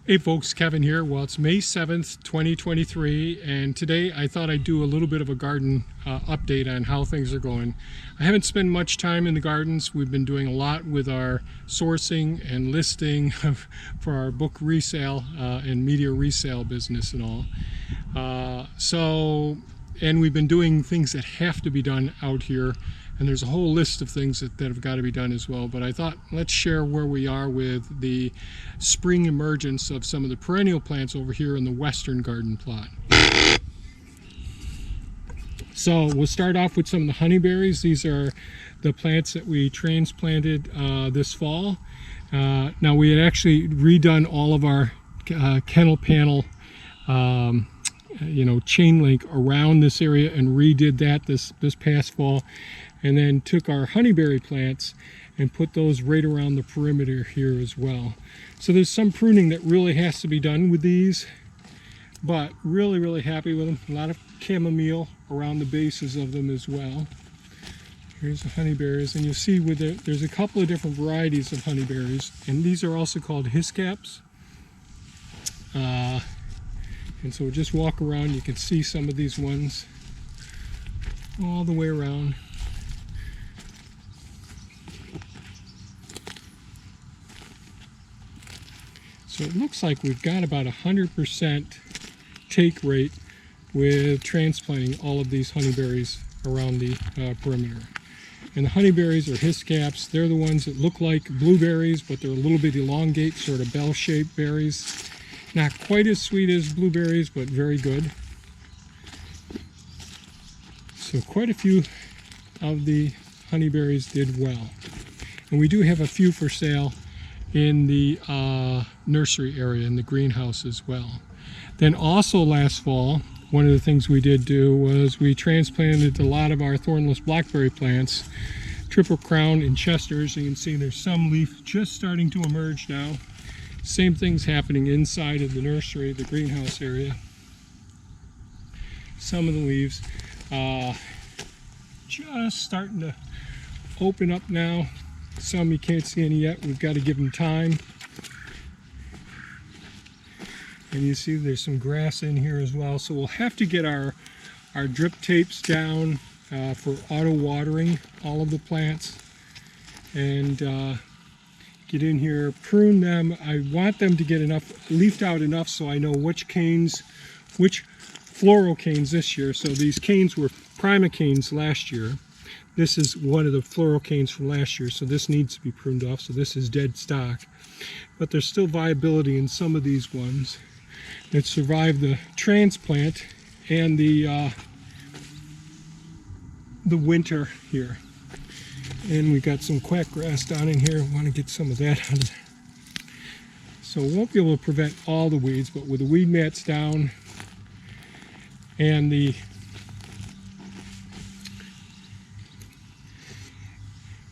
Hey folks, Kevin here. Well, it's May 7th, 2023, and today I thought I'd do a little bit of a garden update on how things are going. I haven't spent much time in the gardens. We've been doing a lot with our sourcing and listing for our book resale and media resale business and all. And we've been doing things that have to be done out here. And there's a whole list of things that have got to be done as well. But I thought, let's share where we are with the spring emergence of some of the perennial plants over here in the western garden plot. So we'll start off with some of the honeyberries. These are the plants that we transplanted this fall. Now we had actually redone all of our kennel panel chain link around this area and redid that this past fall, and then took our honeyberry plants and put those right around the perimeter here as well. So there's some pruning that really has to be done with these, but really happy with them. A lot of chamomile around the bases of them as well. Here's the honeyberries, and you'll see there's a couple of different varieties of honeyberries, and these are also called hiscaps. And so we'll just walk around. You can see some of these ones all the way around. So it looks like we've got about 100% take rate with transplanting all of these honeyberries around the perimeter. And the honeyberries are hiscaps. They're the ones that look like blueberries, but they're a little bit elongate, sort of bell-shaped berries. Not quite as sweet as blueberries, but very good. So quite a few of the honeyberries did well. And we do have a few for sale in the nursery area, in the greenhouse as well. Then also last fall, one of the things we did do was we transplanted a lot of our thornless blackberry plants, triple crown and chesters. You can see there's some leaf just starting to emerge now. Same thing's happening inside of the nursery, the greenhouse area. Some of the leaves just starting to open up now. Some you can't see any yet. We've got to give them time. And you see there's some grass in here as well. So we'll have to get our drip tapes down for auto watering all of the plants. And get in here, prune them. I want them to get leafed out enough so I know which floral canes this year. So these canes were prima canes last year. This is one of the floral canes from last year, so this needs to be pruned off. So this is dead stock. But there's still viability in some of these ones that survived the transplant and the winter here. And we got some quackgrass down in here. Want to get some of that out of there. So we won't be able to prevent all the weeds, but with the weed mats down and the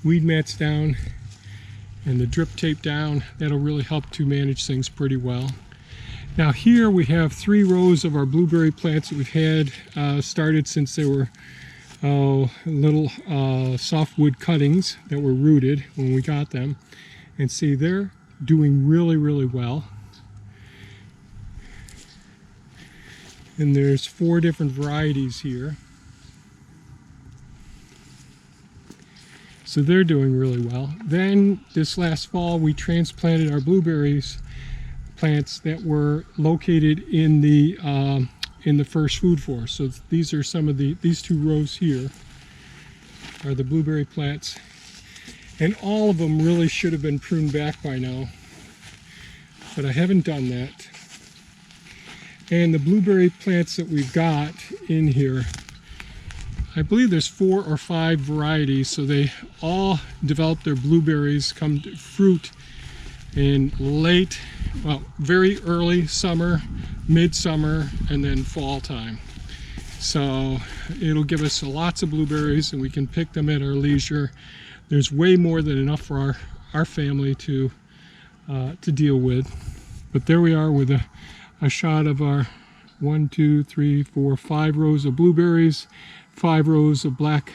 weed mats down and the drip tape down, that'll really help to manage things pretty well. Now here we have 3 rows of our blueberry plants that we've had started since they were little softwood cuttings that were rooted when we got them. And see, they're doing really well. And there's 4 different varieties here. So they're doing really well. Then this last fall we transplanted our blueberries plants that were located in the first food forest. So these are some of these 2 rows here are the blueberry plants, and all of them really should have been pruned back by now, but I haven't done that. And the blueberry plants that we've got in here, I believe there's 4 or 5 varieties, so they all develop their blueberries, come to fruit in very early summer, midsummer, and then fall time. So it'll give us lots of blueberries and we can pick them at our leisure. There's way more than enough for our family to deal with. But there we are with a shot of our 1, 2, 3, 4, 5 rows of blueberries, 5 rows of black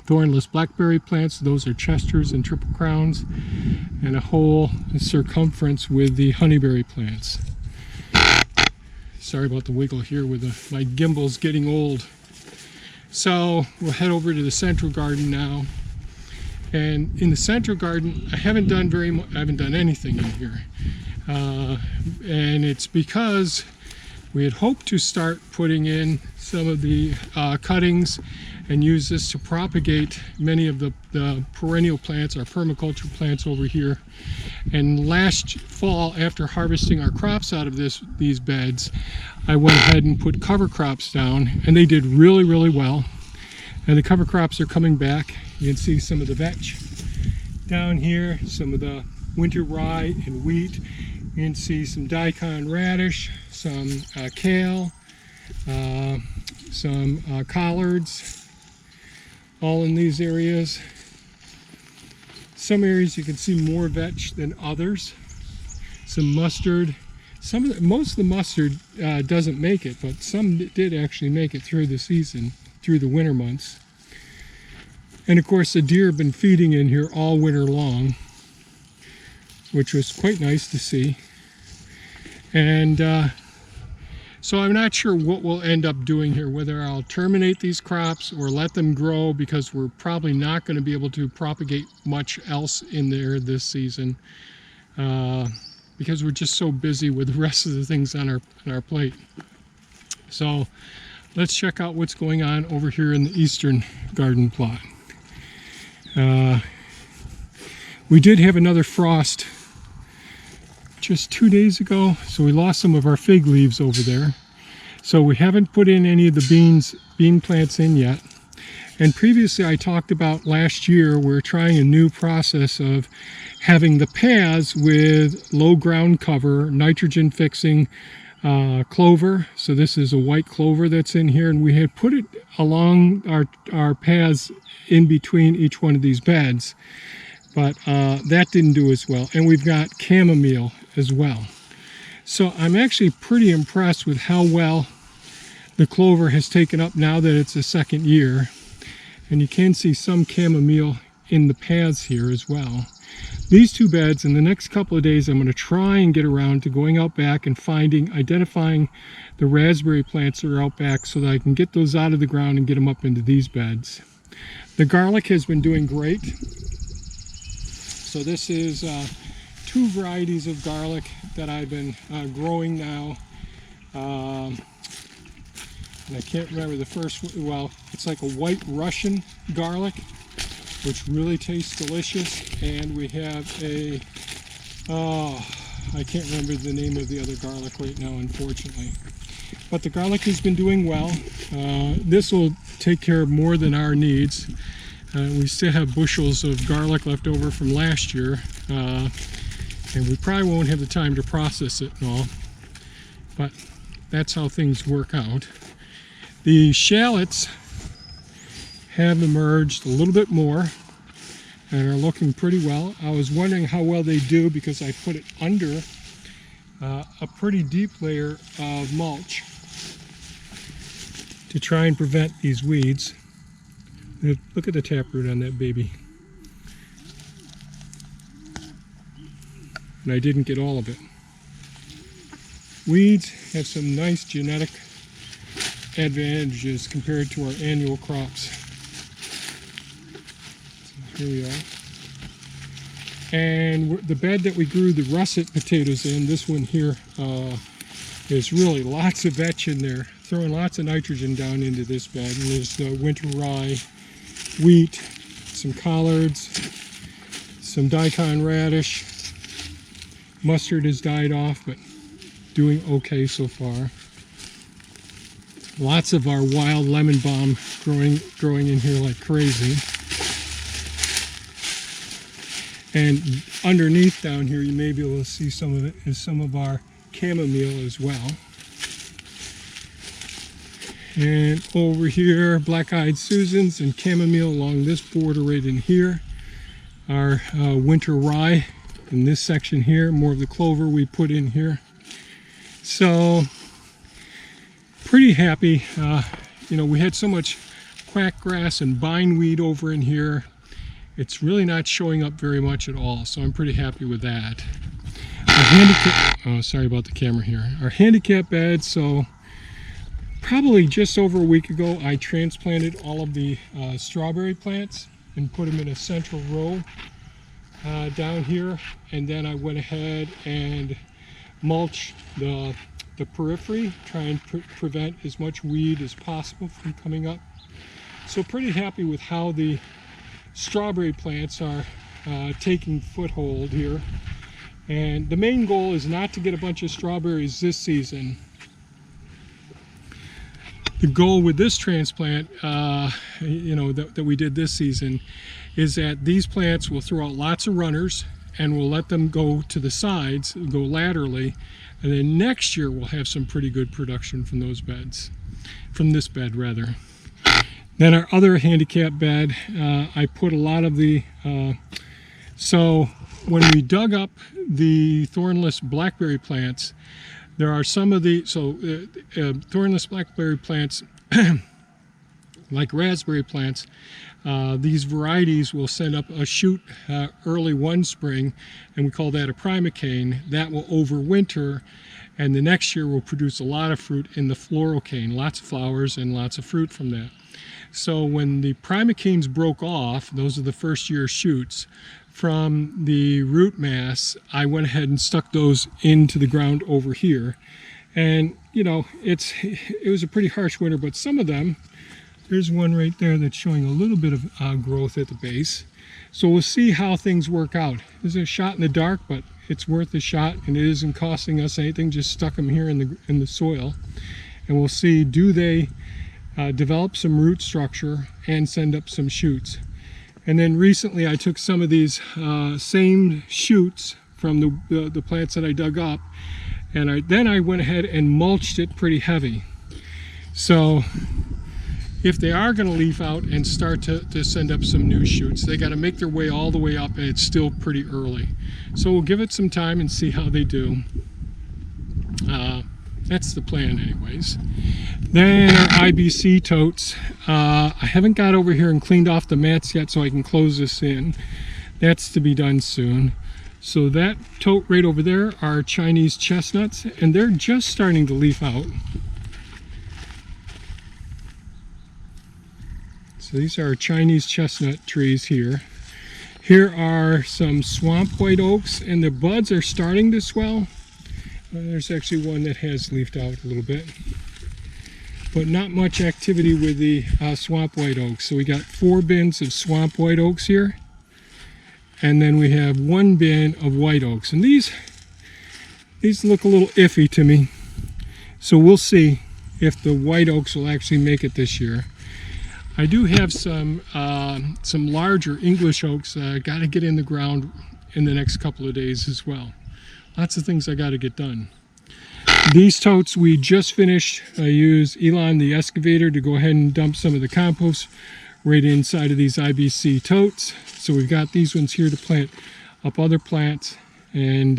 thornless blackberry plants. Those are Chesters and triple crowns, and a whole circumference with the honeyberry plants. Sorry about the wiggle here with my gimbal's getting old. So we'll head over to the central garden now. And in the central garden, I haven't done very much. I haven't done anything in here, and it's because we had hoped to start putting in some of the cuttings and use this to propagate many of the perennial plants, our permaculture plants over here. And last fall, after harvesting our crops out of these beds, I went ahead and put cover crops down, and they did really, really well. And the cover crops are coming back. You can see some of the vetch down here, some of the winter rye and wheat. You can see some daikon radish, some kale, some collards, all in these areas. Some areas you can see more vetch than others. Some mustard. Most of the mustard doesn't make it, but some did actually make it through the season, through the winter months. And of course the deer have been feeding in here all winter long, which was quite nice to see. And so I'm not sure what we'll end up doing here, whether I'll terminate these crops or let them grow, because we're probably not going to be able to propagate much else in there this season, because we're just so busy with the rest of the things on our plate. So let's check out what's going on over here in the eastern garden plot. We did have another frost just 2 days ago, so we lost some of our fig leaves over there. So we haven't put in any of the bean plants in yet. And previously I talked about last year we're trying a new process of having the paths with low ground cover, nitrogen fixing clover. So this is a white clover that's in here, and we had put it along our paths in between each one of these beds, but that didn't do as well. And we've got chamomile as well. So I'm actually pretty impressed with how well the clover has taken up now that it's the second year. And you can see some chamomile in the paths here as well. These two beds, in the next couple of days, I'm going to try and get around to going out back and identifying the raspberry plants that are out back so that I can get those out of the ground and get them up into these beds. The garlic has been doing great. So this is 2 varieties of garlic that I've been growing now. And I can't remember the first one. Well, it's like a white Russian garlic, which really tastes delicious. And we have I can't remember the name of the other garlic right now, unfortunately. But the garlic has been doing well. This will take care of more than our needs. We still have bushels of garlic left over from last year, and we probably won't have the time to process it and all, but that's how things work out. The shallots have emerged a little bit more and are looking pretty well. I was wondering how well they do because I put it under a pretty deep layer of mulch to try and prevent these weeds. Look at the taproot on that baby. And I didn't get all of it. Weeds have some nice genetic advantages compared to our annual crops. So here we are. And the bed that we grew the russet potatoes in, this one here, there's really lots of vetch in there, throwing lots of nitrogen down into this bed. And there's the winter rye, wheat, some collards, some daikon radish. Mustard has died off, but doing okay so far. Lots of our wild lemon balm growing in here like crazy. And underneath down here, you may be able to see some of it is some of our chamomile as well. And over here, black-eyed Susans and chamomile along this border right in here. Our winter rye in this section here, more of the clover we put in here. So, pretty happy. You know, we had so much quackgrass and bindweed over in here. It's really not showing up very much at all, so I'm pretty happy with that. Oh, sorry about the camera here. Our handicap beds, so probably just over a week ago, I transplanted all of the strawberry plants and put them in a central row down here, and then I went ahead and mulched the periphery, try and prevent as much weed as possible from coming up. So pretty happy with how the strawberry plants are taking foothold here. And the main goal is not to get a bunch of strawberries this season. The goal with this transplant, that we did this season, is that these plants will throw out lots of runners and we'll let them go to the sides, go laterally, and then next year we'll have some pretty good production from those beds, from this bed rather. Then our other handicap bed, I put a lot of the, so when we dug up the thornless blackberry plants, there are some of the, thornless blackberry plants, like raspberry plants, these varieties will send up a shoot early one spring, and we call that a primocane. That will overwinter, and the next year will produce a lot of fruit in the floral cane, lots of flowers and lots of fruit from that. So when the primocanes broke off, those are the first year shoots, from the root mass, I went ahead and stuck those into the ground over here. And it was a pretty harsh winter, but some of them, there's one right there that's showing a little bit of growth at the base. So we'll see how things work out. This is a shot in the dark, but it's worth a shot, and it isn't costing us anything. Just stuck them here in the soil, and we'll see, do they develop some root structure and send up some shoots. And then recently I took some of these same shoots from the plants that I dug up, and then I went ahead and mulched it pretty heavy. So if they are going to leaf out and start to send up some new shoots, they got to make their way all the way up, and it's still pretty early. So we'll give it some time and see how they do. That's the plan anyways. Then our IBC totes. I haven't got over here and cleaned off the mats yet so I can close this in. That's to be done soon. So that tote right over there are Chinese chestnuts, and they're just starting to leaf out. So these are Chinese chestnut trees here. Here are some swamp white oaks, and the buds are starting to swell. There's actually one that has leafed out a little bit, but not much activity with the swamp white oaks. So we got 4 bins of swamp white oaks here, and then we have 1 bin of white oaks, and these look a little iffy to me. So we'll see if the white oaks will actually make it this year. I do have some larger English oaks got to get in the ground in the next couple of days as well. Lots of things I got to get done. These totes we just finished. I used Elon the excavator to go ahead and dump some of the compost right inside of these IBC totes. So we've got these ones here to plant up other plants. And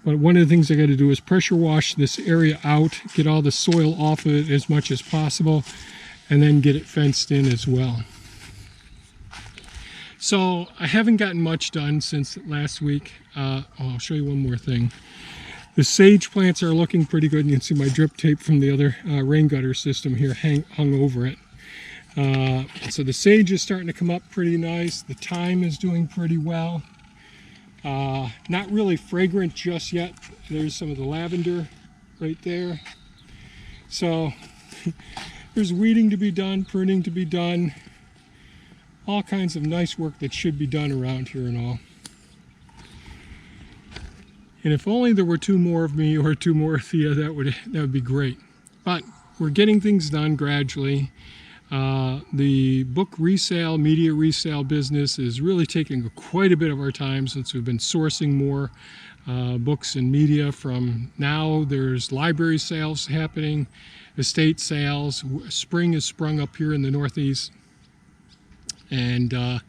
but one of the things I got to do is pressure wash this area out, get all the soil off of it as much as possible, and then get it fenced in as well. So I haven't gotten much done since last week. I'll show you one more thing. The sage plants are looking pretty good. You can see my drip tape from the other rain gutter system here hung over it. So the sage is starting to come up pretty nice. The thyme is doing pretty well. Not really fragrant just yet. There's some of the lavender right there. So there's weeding to be done, pruning to be done. All kinds of nice work that should be done around here and all. And if only there were 2 more of me or 2 more of you, that would be great. But we're getting things done gradually. The book resale, media resale business is really taking quite a bit of our time since we've been sourcing more books and media from now. There's library sales happening, estate sales. Spring has sprung up here in the Northeast. And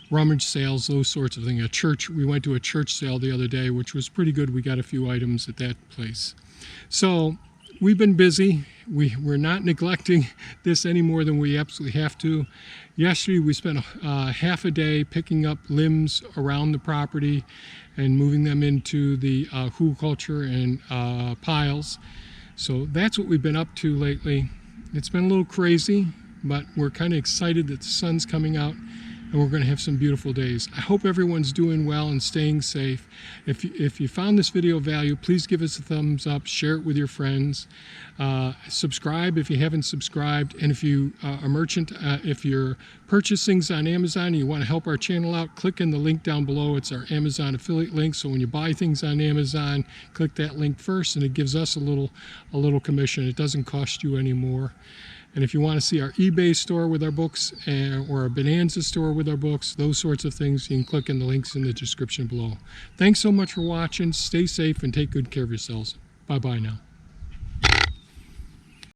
rummage sales, those sorts of things. We went to a church sale the other day, which was pretty good. We got a few items at that place. So we've been busy. We're not neglecting this any more than we absolutely have to. Yesterday we spent half a day picking up limbs around the property and moving them into the hugelkultur and piles. So that's what we've been up to lately. It's been a little crazy, but we're kind of excited that the sun's coming out and we're going to have some beautiful days. I hope everyone's doing well and staying safe. If you found this video of value, please give us a thumbs up, share it with your friends, subscribe if you haven't subscribed, and if you a merchant, if you're purchasing things on Amazon and you want to help our channel out, click in the link down below. It's our Amazon affiliate link, so when you buy things on Amazon, click that link first and it gives us a little commission. It doesn't cost you any more. And if you want to see our eBay store with our books or our Bonanza store with our books, those sorts of things, you can click in the links in the description below. Thanks so much for watching. Stay safe and take good care of yourselves. Bye-bye now.